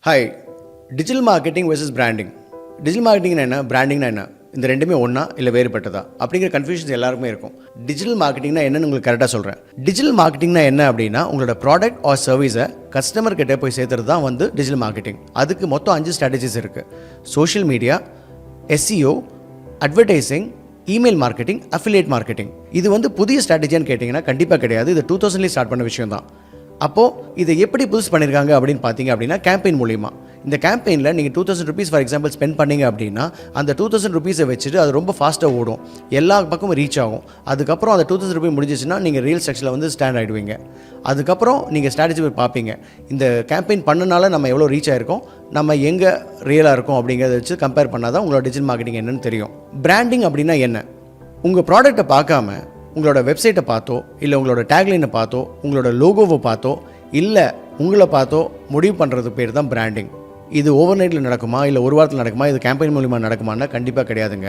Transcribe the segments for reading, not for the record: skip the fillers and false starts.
Hi, digital marketing versus branding. Digital மார்க்கெட்டிங்னா என்ன, பிராண்டிங்னா என்ன, இந்த ரெண்டுமே ஒன்றா இல்லை வேறுபட்டதா அப்படிங்கிற கன்ஃபியூஷன்ஸ் எல்லாருக்குமே இருக்கும். டிஜிட்டல் மார்க்கெட்டிங்னா என்னன்னு உங்களுக்கு கரெக்டாக சொல்கிறேன். டிஜிட்டல் மார்க்கெட்டிங்னா என்ன அப்படின்னா, உங்களோட ப்ராடக்ட் ஆர் சர்வீஸை கஸ்டமர் கிட்டே போய் சேர்த்துறது தான் டிஜிட்டல் மார்க்கெட்டிங். அதுக்கு மொத்தம் 5 ஸ்ட்ராட்டஜிஸ் இருக்குது. Social media, SEO, advertising, email marketing, affiliate marketing. இது புதிய ஸ்ட்ராட்டஜியான்னு கேட்டிங்கன்னா கண்டிப்பாக கிடையாது. இது 2000 ஸ்டார்ட் பண்ண விஷயம் தான். அப்போது இதை எப்படி புதுசு பண்ணியிருக்காங்க அப்படின்னு பார்த்தீங்க அப்படின்னா, கேம்பெயின் மூலிமா. இந்த கேம்பெயினில் நீங்கள் 2000 rupees ஃபார் எக்ஸாம்பிள் ஸ்பெண்ட் பண்ணீங்க அப்படின்னா, அந்த 2000 rupees வச்சுட்டு அது ரொம்ப ஃபாஸ்ட்டாக ஓடும், எல்லா பக்கமும் ரீச் ஆகும். அதுக்கப்புறம் அந்த 2000 rupees முடிஞ்சிச்சுன்னா நீங்கள் ரீல் செக்ஷனில் ஸ்டாண்ட் ஆகிடுவீங்க. அதுக்கப்புறம் நீங்கள் ஸ்ட்ராட்டஜி போய் பார்ப்பீங்க, இந்த கேம்பெயின் பண்ணனால நம்ம எவ்வளோ ரீச் ஆகிருக்கோம், நம்ம எங்கே ரியலாக இருக்கோம் அப்படிங்கிறத வச்சு கம்பேர் பண்ணால் தான் உங்களோட டிஜிட்டல் மார்க்கெட்டிங் என்னன்னு தெரியும். பிராண்டிங் அப்படின்னா என்ன? உங்கள் ப்ராடக்ட்டை பார்க்காம உங்களோட வெப்சைட்டை பார்த்தோ, இல்லை உங்களோட டேக்லைனை பார்த்தோ, உங்களோட லோகோவை பார்த்தோ, இல்லை உங்களை பார்த்தோ முடிவு பண்ணுறது பேர் தான் பிராண்டிங். இது ஓவர் நைட்டில் நடக்குமா, இல்லை ஒரு வாரத்தில் நடக்குமா, இது கேம்பெயின் மூலிமா நடக்குமான்னா கண்டிப்பாக கிடையாதுங்க.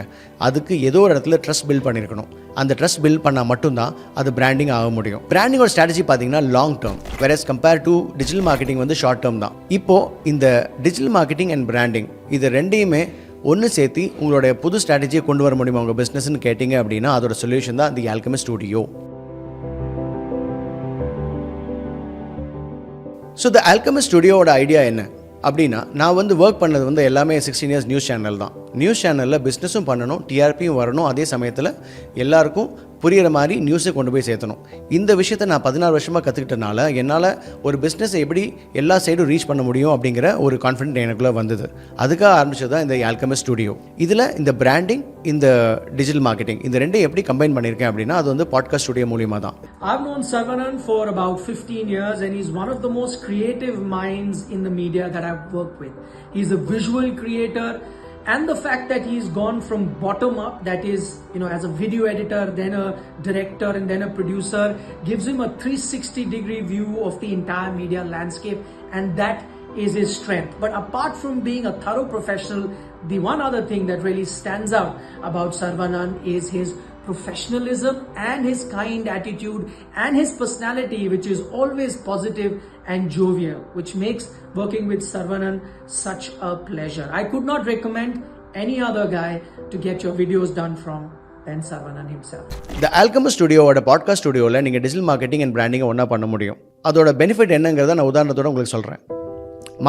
அதுக்கு ஏதோ ஒரு இடத்துல ட்ரஸ்ட் பில்ட் பண்ணியிருக்கணும். அந்த ட்ரஸ்ட் பில்ட் பண்ணால் மட்டும்தான் அது பிராண்டிங் ஆக முடியும். பிராண்டிங்கோட ஸ்ட்ராட்டஜி பார்த்தீங்கன்னா long term, whereas compare to digital marketing short term தான். இப்போது இந்த டிஜிட்டல் மார்க்கெட்டிங் அண்ட் பிராண்டிங் இது ரெண்டையுமே ஒன்று சேர்த்து உங்களுடைய புது ஸ்ட்ராட்டஜியை கொண்டு வர முடியுமா உங்கள் பிஸ்னஸ்ன்னு கேட்டிங்க அப்படின்னா, அதோட சொல்யூஷன் தான் the Alchemist Studio. So the Alchemist ஸ்டுடியோவோட ஐடியா என்ன அப்படின்னா, நான் ஒர்க் பண்ணது எல்லாமே 16 years நியூஸ் சேனல் தான். நியூஸ் சேனலில் பிஸ்னஸும் பண்ணணும், டிஆர்பியும் வரணும், அதே சமயத்தில் எல்லாருக்கும் புரிகிற மாதிரி நியூஸை கொண்டு போய் சேர்த்தணும். இந்த விஷயத்தை நான் 16 வருஷமாக கற்றுக்கிட்டனால என்னால் ஒரு பிஸ்னஸை எப்படி எல்லா சைடும் ரீச் பண்ண முடியும் அப்படிங்கிற ஒரு கான்ஃபிடென்ட் எனக்குள்ளே வந்தது. அதுக்காக ஆரம்பிச்சது தான் இந்த ஆல்கெமிஸ்ட் ஸ்டுடியோ. இதில் இந்த பிராண்டிங், இந்த டிஜிட்டல் மார்க்கெட்டிங், இந்த ரெண்டையும் எப்படி கம்பைன் பண்ணியிருக்கேன் அப்படின்னா, அது பாட்காஸ்ட் ஸ்டுடியோ மூலியமாக தான். I've known Sarvanan for about 15 years and he's one of the most creative minds in the media that I've worked with. He's a visual creator. And the fact that he's gone from bottom up, that is, as a video editor, then a director, and then a producer, gives him a 360-degree view of the entire media landscape, and that is his strength. But apart from being a thorough professional, the one other thing that really stands out about Sarvanan is his professionalism and his kind attitude and his personality, which is always positive and jovial, which makes working with Sarvanan such a pleasure. I could not recommend any other guy to get your videos done from than Sarvanan himself. The Alchemist Studioவோட podcast ஸ்டுடியோவில் நீங்கள் digital marketing and பிராண்டிங்கை ஒன்றா பண்ண முடியும். அதோட benefit என்னங்கிறத நான் உதாரணத்தோடு உங்களுக்கு சொல்கிறேன்.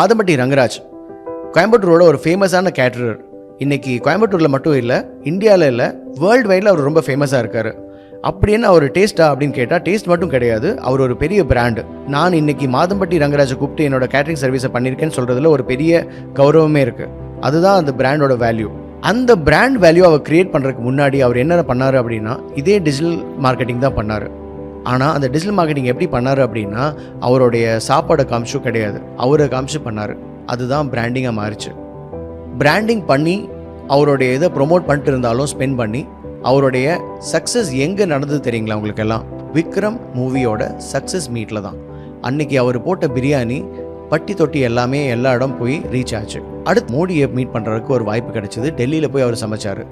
மாதம்பட்டி ரங்கராஜ் கோயம்புத்தூரோட ஒரு ஃபேமஸான கேட்டரர். இன்றைக்கி கோயம்புத்தூரில் மட்டும் இல்லை, இந்தியாவில் இல்லை, வேர்ல்டு வைடில் அவர் ரொம்ப ஃபேமஸாக இருக்கார். அப்படின்னு அவர் டேஸ்ட்டா அப்படின்னு கேட்டால் டேஸ்ட் மட்டும் கிடையாது, அவர் ஒரு பெரிய பிராண்டு. நான் இன்றைக்கி மாதம்பட்டி ரங்கராஜை கூப்பிட்டு என்னோட கேட்டரிங் சர்வீஸை பண்ணியிருக்கேன்னு சொல்கிறதுல ஒரு பெரிய கௌரவமே இருக்குது. அதுதான் அந்த பிராண்டோட வேல்யூ. அந்த பிராண்ட் வேல்யூ அவர் கிரியேட் பண்ணுறதுக்கு முன்னாடி அவர் என்ன பண்ணார் அப்படின்னா, இதே டிஜிட்டல் மார்க்கெட்டிங் தான் பண்ணார். ஆனால் அந்த டிஜிட்டல் மார்க்கெட்டிங் எப்படி பண்ணார் அப்படின்னா, அவருடைய சாப்பாடை காமிச்சும் கிடையாது, அவரை காமிச்சு பண்ணார். அதுதான் பிராண்டிங்காக மாறிச்சு. பிராண்டிங் பண்ணி அவருடைய இதை ப்ரொமோட் பண்ணிட்டு இருந்தாலும் ஸ்பெண்ட் பண்ணி அவருடைய சக்ஸஸ் எங்கே நடந்தது தெரியுங்களா உங்களுக்கெல்லாம்? விக்ரம் மூவியோட சக்ஸஸ் மீட்டில் தான். அன்னைக்கு அவர் போட்ட பிரியாணி பட்டி தொட்டி எல்லாமே எல்லா இடம் போய் ரீச் ஆச்சு. அடுத்து மோடியை மீட் பண்ணுறதுக்கு ஒரு வாய்ப்பு கிடைச்சிது. டெல்லியில் போய் அவர் சமைச்சார்.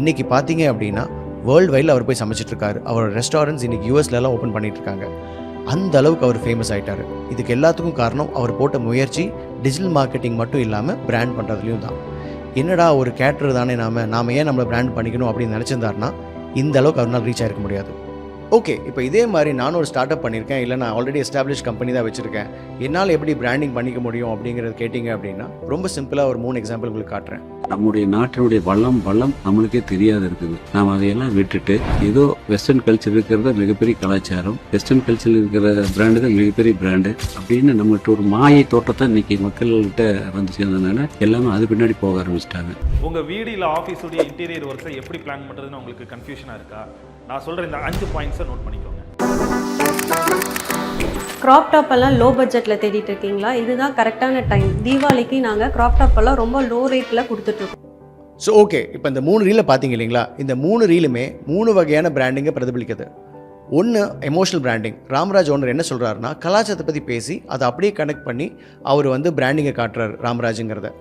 இன்றைக்கி பார்த்தீங்க அப்படின்னா வேர்ல்டு வைடில் அவர் போய் சமைச்சிட்ருக்காரு. அவரோட ரெஸ்டாரண்ட்ஸ் இன்றைக்கி யூஎஸ்லலாம் ஓப்பன் பண்ணிகிட்ருக்காங்க. அந்த அளவுக்கு அவர் ஃபேமஸ் ஆகிட்டார். இதுக்கு எல்லாத்துக்கும் காரணம் அவர் போட்ட முயற்சி டிஜிட்டல் மார்க்கெட்டிங் மட்டும் இல்லாமல் பிராண்ட் பண்ணுறதுலையும் தான். என்னடா ஒரு கேட்டர் தானே நாம் ஏன் நம்மளை பிராண்ட் பண்ணிக்கணும் அப்படின்னு நினச்சிருந்தாருன்னா இந்த அளவுக்கு அவரால் ரீச் ஆகிருக்க முடியாது. ஓகே, இப்போ இதே மாதிரி நானும் ஒரு ஸ்டார்ட் அப் பண்ணியிருக்கேன், இல்லை நான் ஆல்ரெடி எஸ்டாப்ளிஷ் கம்பெனி தான் வச்சுருக்கேன், என்னால் எப்படி பிராண்டிங் பண்ணிக்க முடியும் அப்படிங்கிறது கேட்டிங்க அப்படின்னா, ரொம்ப சிம்பிளாக ஒரு 3 எக்ஸாம்பிள் உங்களுக்கு காட்டுறேன். நம்முடைய நாட்டினுடைய வளம் நம்மளுக்கே தெரியாது இருக்குது. நாம் அதையெல்லாம் விட்டுட்டு ஏதோ வெஸ்டர்ன் கல்ச்சர் இருக்கிறத மிகப்பெரிய கலாச்சாரம், வெஸ்டர்ன் கல்ச்சர் இருக்கிற பிராண்டு தான் மிகப்பெரிய பிராண்டு அப்படின்னு நம்மகிட்ட ஒரு மாயை தோட்டத்தை இன்னைக்கு மக்கள்கிட்ட வந்து சேர்ந்ததுனால எல்லாமே அது பின்னாடி போக ஆரம்பிச்சிட்டாங்க. உங்கள் வீடு இல்லை ஆஃபீஸுடைய இன்டீரியர் ஒர்க்ஸை எப்படி பிளான் பண்ணுறதுன்னு உங்களுக்கு கன்ஃபியூஷனாக இருக்கா? நான் சொல்கிற இந்த 5 பாயிண்ட்ஸை நோட் பண்ணிக்கோங்க. க்ராப் டாப் எல்லாம் லோ பட்ஜெட்டில் தேடிட்டு இருக்கீங்களா? இதுதான் கரெக்டான டைம். தீபாவளிக்கு நாங்கள் க்ராப் டாப் எல்லாம் ரொம்ப லோ ரேட்டில் கொடுத்துட்ருக்கோம். ஸோ ஓகே, இப்போ இந்த 3 ரீலை பார்த்தீங்க இல்லைங்களா? இந்த 3 ரீலுமே 3 வகையான பிராண்டிங்கை பிரதிபலிக்குது. ஒன்று எமோஷனல் பிராண்டிங். ராம்ராஜ் ஓனர் என்ன சொல்கிறாருன்னா, கலாச்சாரத்தை பற்றி பேசி அதை அப்படியே கனெக்ட் பண்ணி அவர் பிராண்டிங்கை காட்டுறாரு ராம்ராஜுங்கிறத.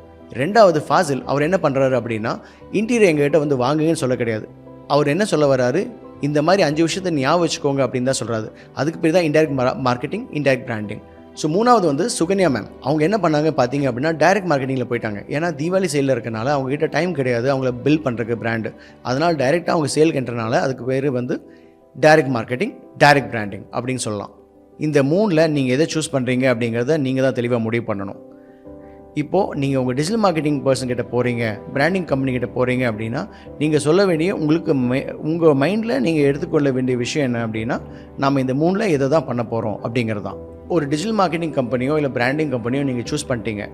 ரெண்டாவது ஃபாசில், அவர் என்ன பண்ணுறாரு அப்படின்னா, இன்டீரியர் எங்ககிட்ட வாங்குங்கன்னு சொல்ல கிடையாது. அவர் என்ன சொல்ல வர்றாரு, இந்த மாதிரி 5 விஷயத்தை ஞாபகம் வச்சுக்கோங்க அப்படின்னு தான் சொல்கிறாரு. அதுக்கு பேர் தான் indirect marketing, indirect branding. So மூணாவது வந்து சுகன்யா மேம். அவங்க என்ன பண்ணாங்க பார்த்தீங்க அப்படின்னா டைரக்ட் மார்க்கெட்டிங்கில் போயிட்டாங்க. ஏன்னா தீபாவளி சேலில் இருக்கனால அவங்ககிட்ட டைம் கிடையாது அவங்கள பில் பண்ணுறதுக்கு பிராண்டு. அதனால் டைரெக்டாக அவங்க சேல் கட்டுறனால அதுக்கு பேர் வந்து டைரக்ட் மார்க்கெட்டிங், டைரக்ட் பிராண்டிங் அப்படின்னு சொல்லலாம். இந்த மூணில் நீங்கள் எதை சூஸ் பண்ணுறீங்க அப்படிங்கிறத நீங்கள் தான் தெளிவாக முடிவு பண்ணணும். இப்போது நீங்கள் உங்கள் டிஜிட்டல் மார்க்கெட்டிங் பர்சன் கிட்ட போகிறீங்க, பிராண்டிங் கம்பெனி கிட்ட போகிறீங்க அப்படின்னா நீங்கள் சொல்ல வேண்டிய உங்களுக்கு உங்கள் மைண்டில் நீங்கள் எடுத்துக்கொள்ள வேண்டிய விஷயம் என்ன அப்படின்னா நம்ம இந்த மூணில் எதை தான் பண்ண போகிறோம் அப்படிங்கிறது தான். ஒரு டிஜிட்டல் மார்க்கெட்டிங் கம்பெனியோ இல்லை பிராண்டிங் கம்பெனியோ நீங்கள் சூஸ் பண்ணிட்டீங்க.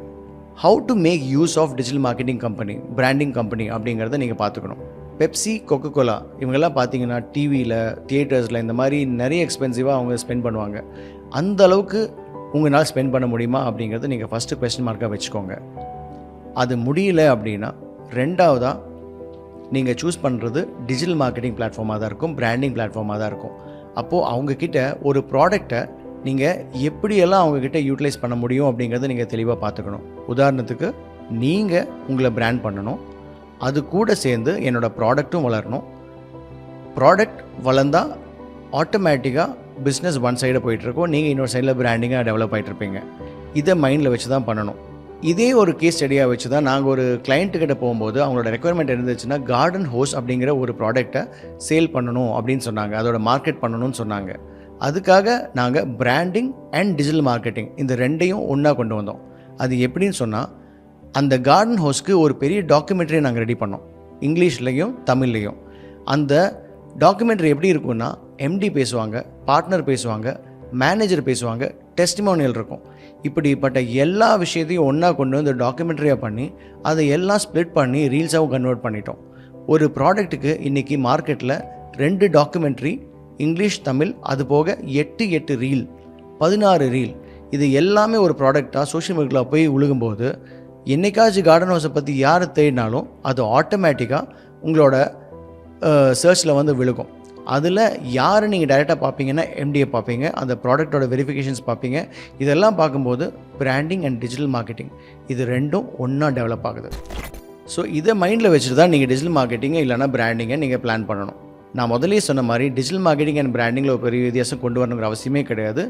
How to make use of digital marketing company, branding company அப்படிங்கிறத நீங்கள் பார்த்துக்கணும். பெப்சி, கொக்கோகோலா இவங்கெல்லாம் பார்த்தீங்கன்னா டிவியில், தியேட்டர்ஸில் இந்த மாதிரி நிறைய எக்ஸ்பென்சிவாக அவங்க ஸ்பெண்ட் பண்ணுவாங்க. அந்த அளவுக்கு உங்களால் ஸ்பெண்ட் பண்ண முடியுமா அப்படிங்கிறத நீங்கள் ஃபஸ்ட்டு கொஸ்டின் மார்க்காக வச்சுக்கோங்க. அது முடியல அப்படின்னா ரெண்டாவதாக நீங்கள் சூஸ் பண்ணுறது டிஜிட்டல் மார்க்கெட்டிங் பிளாட்ஃபார்மாக தான் இருக்கும், பிராண்டிங் பிளாட்ஃபார்மாக தான் இருக்கும். அப்போது அவங்கக்கிட்ட ஒரு ப்ராடக்டை நீங்கள் எப்படியெல்லாம் அவங்கக்கிட்ட யூட்டிலைஸ் பண்ண முடியும் அப்படிங்கிறத நீங்கள் தெளிவாக பார்த்துக்கணும். உதாரணத்துக்கு நீங்கள் உங்களை பிராண்ட் பண்ணணும், அது கூட சேர்ந்து என்னோடய ப்ராடக்ட்டும் வளரணும். ப்ராடக்ட் வளர்ந்தால் ஆட்டோமேட்டிக்காக பிஸ்னஸ் ஒன் சைடு போயிட்டுருக்கோம், நீங்கள் இன்னொரு சைடில் பிராண்டிங்காக டெவலப் ஆகிட்ருப்பீங்க. இதை மைண்டில் வச்சு தான் பண்ணணும். இதே ஒரு கேஸ் ஸ்டடியாக வச்சு தான் நாங்கள் ஒரு கிளைண்ட்டுக்கிட்ட போகும்போது அவங்களோட ரெக்குயர்மெண்ட் இருந்துச்சுன்னா கார்டன் ஹோஸ் அப்படிங்கிற ஒரு ப்ராடக்டை சேல் பண்ணணும் அப்படின்னு சொன்னாங்க, அதோட மார்க்கெட் பண்ணணும்னு சொன்னாங்க. அதுக்காக நாங்கள் பிராண்டிங் அண்ட் டிஜிட்டல் மார்க்கெட்டிங் இந்த ரெண்டையும் ஒன்றா கொண்டு வந்தோம். அது எப்படின்னு சொன்னால் அந்த கார்டன் ஹோஸ்க்கு ஒரு பெரிய டாக்குமெண்ட்ரியை நாங்கள் ரெடி பண்ணோம், இங்கிலீஷ்லேயும் தமிழ்லேயும். அந்த டாக்குமெண்ட்ரி எப்படி இருக்குன்னா எம்டி பேசுவாங்க, பார்ட்னர் பேசுவாங்க, மேனேஜர் பேசுவாங்க, டெஸ்டிமோனியல் இருக்கும். இப்படிப்பட்ட எல்லா விஷயத்தையும் ஒன்றா கொண்டு வந்து டாக்குமெண்ட்ரியாக பண்ணி அதை எல்லாம் ஸ்ப்ளிட் பண்ணி ரீல்ஸாகவும் கன்வெர்ட் பண்ணிட்டோம். ஒரு ப்ராடக்ட்டுக்கு இன்றைக்கி மார்க்கெட்டில் 2 டாக்குமெண்ட்ரி, இங்கிலீஷ், தமிழ், அது போக 8 ரீல், 16 ரீல், இது எல்லாமே ஒரு ப்ராடக்டாக சோஷியல் மீடியாவில் போய் உழுகும்போது என்னைக்காச்சும் கார்டன் ஹவுஸை பற்றி யார் தேடினாலும் அது ஆட்டோமேட்டிக்காக உங்களோட சர்ச்சில் வந்து விழுகும். அதில் யார் நீங்கள் டைரெக்டாக பார்ப்பீங்கன்னா எம்டியை பார்ப்பீங்க, அந்த ப்ராடக்டோட வெரிஃபிகேஷன்ஸ் பார்ப்பீங்க. இதெல்லாம் பார்க்கும்போது பிராண்டிங் அண்ட் டிஜிட்டல் மார்க்கெட்டிங் இது ரெண்டும் ஒன்றா டெவலப் ஆகுது. ஸோ இதை மைண்டில் வச்சுட்டு தான் நீங்கள் டிஜிட்டல் மார்க்கெட்டிங்கை இல்லைனா பிராண்டிங்கை நீங்கள் பிளான் பண்ணணும். நான் முதலே சொன்ன மாதிரி டிஜிட்டல் மார்க்கெட்டிங் அண்ட் பிராண்டிங்கில் ஒரு பெரிய வித்தியாசம் கொண்டு வரணுங்கிற அவசியமே கிடையாது.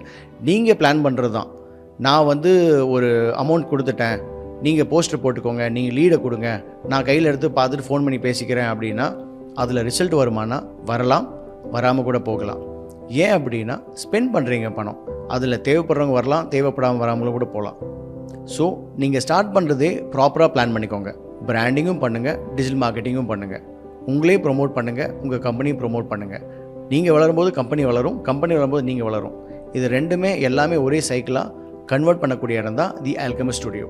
நீங்கள் பிளான் பண்ணுறது தான். நான் வந்து ஒரு அமௌண்ட் கொடுத்துட்டேன், நீங்கள் போஸ்டர் போட்டுக்கோங்க, நீங்கள் லீடை கொடுங்க, நான் கையில் எடுத்து பார்த்துட்டு ஃபோன் பண்ணி பேசிக்கிறேன் அப்படின்னா அதில் ரிசல்ட் வருமானா வரலாம், வராமல் கூட போகலாம். ஏன் அப்படின்னா ஸ்பெண்ட் பண்ணுறீங்க பணம், அதில் தேவைப்படுறவங்க வரலாம், தேவைப்படாமல் வராமலும் கூட போகலாம். ஸோ நீங்கள் ஸ்டார்ட் பண்ணுறதே ப்ராப்பராக பிளான் பண்ணிக்கோங்க. பிராண்டிங்கும் பண்ணுங்கள், டிஜிட்டல் மார்க்கெட்டிங்கும் பண்ணுங்கள், உங்களே ப்ரொமோட் பண்ணுங்கள், உங்கள் கம்பெனியும் ப்ரொமோட் பண்ணுங்கள். நீங்கள் வளரும்போது கம்பெனி வளரும், கம்பெனி வளரும்போது நீங்கள் வளரும். இது ரெண்டுமே எல்லாமே ஒரே சைக்கிளாக கன்வெர்ட் பண்ணக்கூடிய இடம் தான் தி ஆல்கெமிஸ்ட் ஸ்டுடியோ.